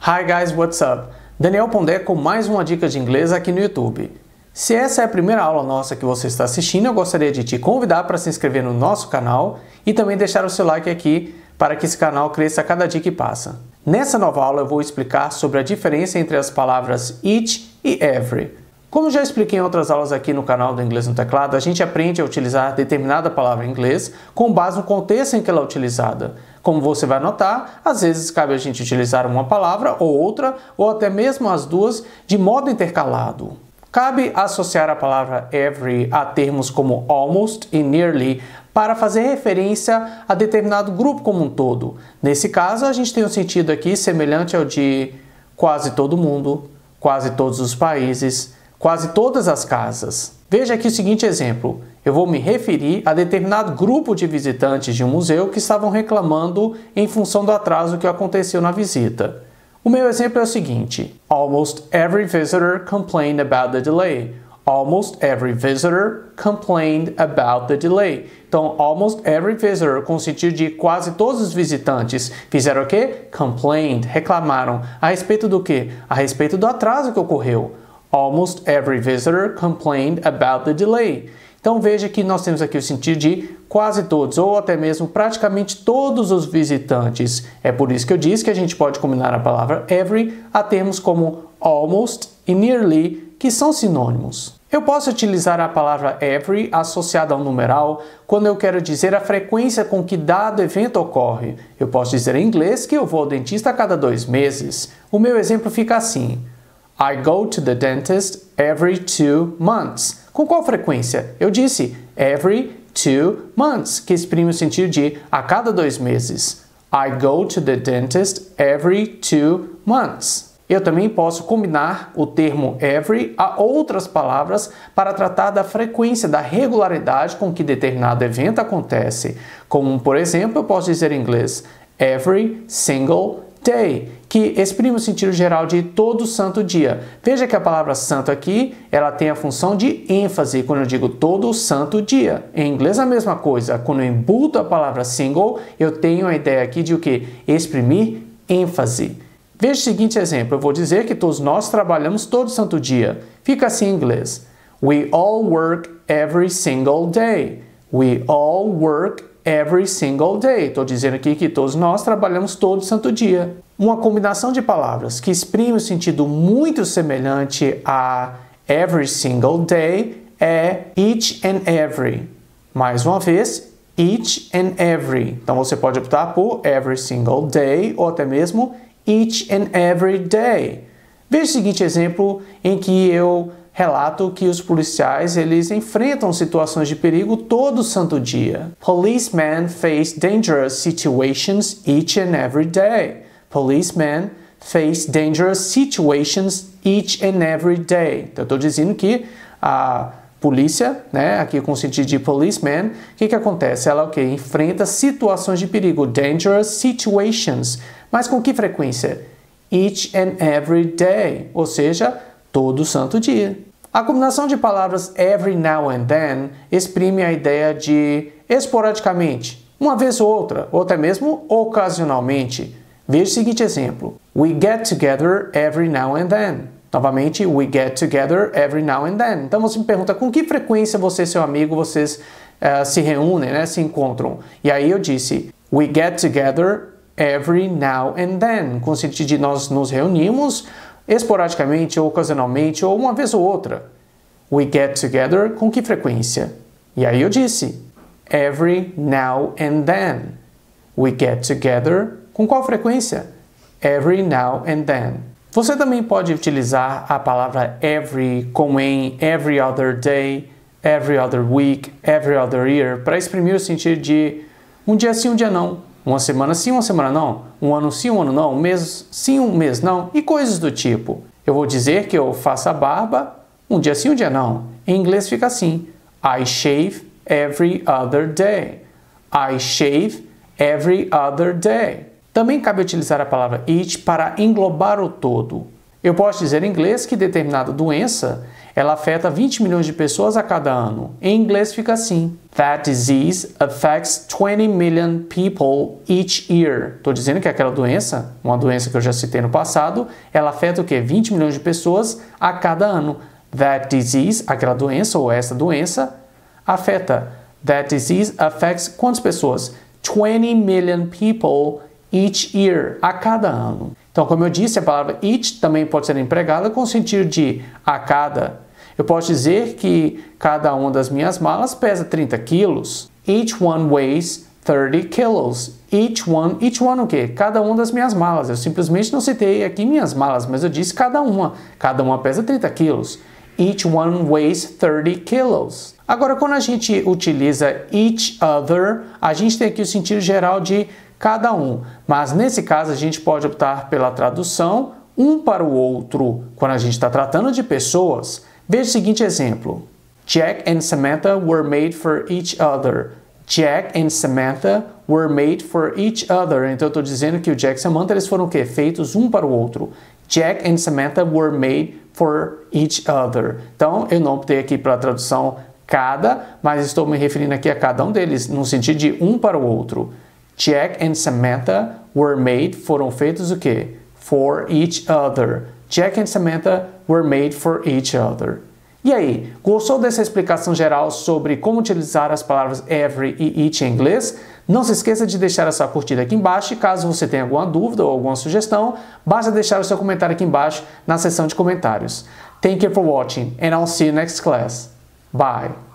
Hi guys, what's up? Daniel Pondé com mais uma dica de inglês aqui no YouTube. Se essa é a primeira aula nossa que você está assistindo, eu gostaria de te convidar para se inscrever no nosso canal e também deixar o seu like aqui para que esse canal cresça a cada dia que passa. Nessa nova aula eu vou explicar sobre a diferença entre as palavras each e every. Como já expliquei em outras aulas aqui no canal do Inglês no Teclado, a gente aprende a utilizar determinada palavra em inglês com base no contexto em que ela é utilizada. Como você vai notar, às vezes cabe a gente utilizar uma palavra ou outra, ou até mesmo as duas, de modo intercalado. Cabe associar a palavra every a termos como almost e nearly para fazer referência a determinado grupo como um todo. Nesse caso, a gente tem um sentido aqui semelhante ao de quase todo mundo, quase todos os países, quase todas as casas. Veja aqui o seguinte exemplo. Eu vou me referir a determinado grupo de visitantes de um museu que estavam reclamando em função do atraso que aconteceu na visita. O meu exemplo é o seguinte. Almost every visitor complained about the delay. Almost every visitor complained about the delay. Então, almost every visitor, com o sentido de quase todos os visitantes, fizeram o quê? Complained, reclamaram. A respeito do quê? A respeito do atraso que ocorreu. Almost every visitor complained about the delay. Então veja que nós temos aqui o sentido de quase todos, ou até mesmo praticamente todos os visitantes. É por isso que eu disse que a gente pode combinar a palavra every a termos como almost e nearly, que são sinônimos. Eu posso utilizar a palavra every associada a um numeral quando eu quero dizer a frequência com que dado evento ocorre. Eu posso dizer em inglês que eu vou ao dentista a cada 2 meses. O meu exemplo fica assim. I go to the dentist every 2 months. Com qual frequência? Eu disse every 2 months, que exprime o sentido de a cada 2 meses. I go to the dentist every 2 months. Eu também posso combinar o termo every a outras palavras para tratar da frequência, da regularidade com que determinado evento acontece. Como, por exemplo, eu posso dizer em inglês every single day, que exprime o sentido geral de todo santo dia. Veja que a palavra santo aqui, ela tem a função de ênfase quando eu digo todo santo dia. Em inglês a mesma coisa. Quando eu embuto a palavra single, eu tenho a ideia aqui de o quê? Exprimir ênfase. Veja o seguinte exemplo. Eu vou dizer que todos nós trabalhamos todo santo dia. Fica assim em inglês. We all work every single day. We all work every single day. Estou dizendo aqui que todos nós trabalhamos todo santo dia. Uma combinação de palavras que exprime um sentido muito semelhante a every single day é each and every. Mais uma vez, each and every. Então você pode optar por every single day ou até mesmo each and every day. Veja o seguinte exemplo em que eu relato que os policiais eles enfrentam situações de perigo todo santo dia. Policemen face dangerous situations each and every day. Policemen face dangerous situations each and every day. Então, eu estou dizendo que a polícia, né, aqui com o sentido de policeman, o que acontece? Ela enfrenta situações de perigo, dangerous situations. Mas com que frequência? Each and every day, ou seja, todo santo dia. A combinação de palavras every now and then exprime a ideia de esporadicamente, uma vez ou outra, ou até mesmo ocasionalmente. Veja o seguinte exemplo. We get together every now and then. Novamente, we get together every now and then. Então você me pergunta com que frequência você e seu amigo vocês se reúnem, né, se encontram. E aí eu disse, we get together every now and then. Com o sentido de nós nos reunimos esporadicamente ou ocasionalmente ou uma vez ou outra. We get together com que frequência? E aí eu disse, every now and then. We get together com qual frequência? Every now and then. Você também pode utilizar a palavra every como em every other day, every other week, every other year para exprimir o sentido de um dia sim, um dia não. Uma semana sim, uma semana não. Um ano sim, um ano não. Um mês sim, um mês não. E coisas do tipo. Eu vou dizer que eu faço a barba um dia sim, um dia não. Em inglês fica assim. I shave every other day. I shave every other day. Também cabe utilizar a palavra each para englobar o todo. Eu posso dizer em inglês que determinada doença ela afeta 20 milhões de pessoas a cada ano. Em inglês fica assim: That disease affects 20 million people each year. Estou dizendo que aquela doença, uma doença que eu já citei no passado, ela afeta o quê? 20 milhões de pessoas a cada ano. That disease, aquela doença ou essa doença, afeta. That disease affects quantas pessoas? 20 million people each year, a cada ano. Então, como eu disse, a palavra each também pode ser empregada com o sentido de a cada. Eu posso dizer que cada uma das minhas malas pesa 30 quilos. Each one weighs 30 kilos. Each one o quê? Cada uma das minhas malas. Eu simplesmente não citei aqui minhas malas, mas eu disse cada uma. Cada uma pesa 30 quilos. Each one weighs 30 kilos. Agora, quando a gente utiliza each other, a gente tem aqui o sentido geral de cada um. Mas nesse caso, a gente pode optar pela tradução um para o outro. Quando a gente está tratando de pessoas, veja o seguinte exemplo. Jack and Samantha were made for each other. Jack and Samantha were made for each other. Então, eu estou dizendo que o Jack e Samantha eles foram o quê? Feitos um para o outro. Jack and Samantha were made for each other. Então, eu não optei aqui pela tradução cada, mas estou me referindo aqui a cada um deles, no sentido de um para o outro. Jack and Samantha were made, foram feitos o quê? For each other. Jack and Samantha were made for each other. E aí, gostou dessa explicação geral sobre como utilizar as palavras every e each em inglês? Não se esqueça de deixar a sua curtida aqui embaixo e caso você tenha alguma dúvida ou alguma sugestão, basta deixar o seu comentário aqui embaixo na seção de comentários. Thank you for watching and I'll see you next class. Bye!